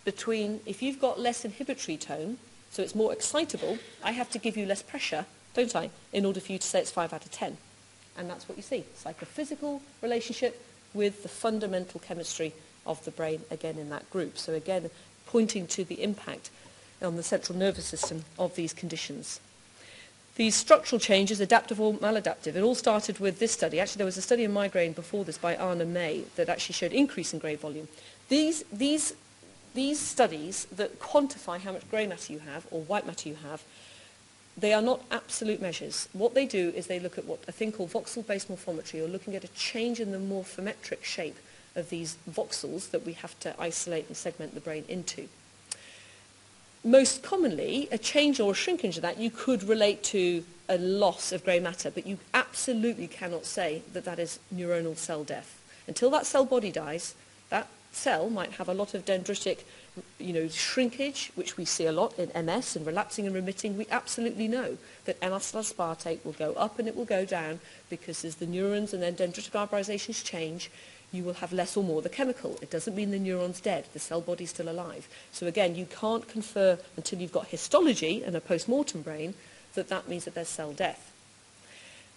between, if you've got less inhibitory tone, so it's more excitable, I have to give you less pressure, don't I, in order for you to say it's 5 out of 10. And that's what you see. It's like a physical relationship with the fundamental chemistry of the brain, again, in that group. So again, pointing to the impact on the central nervous system of these conditions. These structural changes, adaptive or maladaptive, it all started with this study. Actually, there was a study in migraine before this by Anna May that actually showed increase in grey volume. These studies that quantify how much grey matter you have or white matter you have, they are not absolute measures. What they do is they look at a thing called voxel-based morphometry, or looking at a change in the morphometric shape of these voxels that we have to isolate and segment the brain into. Most commonly, a change or a shrinkage of that you could relate to a loss of grey matter, but you absolutely cannot say that that is neuronal cell death. Until that cell body dies, that cell might have a lot of dendritic shrinkage, which we see a lot in MS and relapsing and remitting. We absolutely know that N-acetyl aspartate will go up and it will go down because as the neurons and then dendritic fiberizations change, you will have less or more of the chemical. It doesn't mean the neuron's dead, the cell body's still alive. So again, you can't confer until you've got histology and a post-mortem brain that means that there's cell death.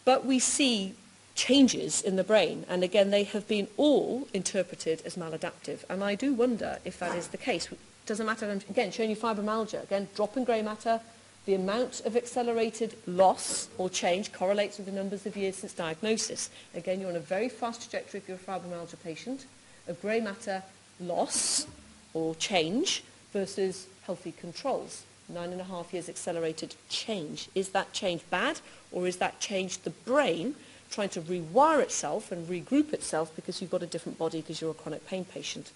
But we see changes in the brain, and again, they have been all interpreted as maladaptive. And I do wonder if that is the case. It doesn't matter, again, showing you fibromyalgia, again, drop in grey matter, the amount of accelerated loss or change correlates with the numbers of years since diagnosis. Again, you're on a very fast trajectory if you're a fibromyalgia patient of grey matter loss or change versus healthy controls. 9.5 years accelerated change. Is that change bad, or is that change the brain trying to rewire itself and regroup itself because you've got a different body because you're a chronic pain patient?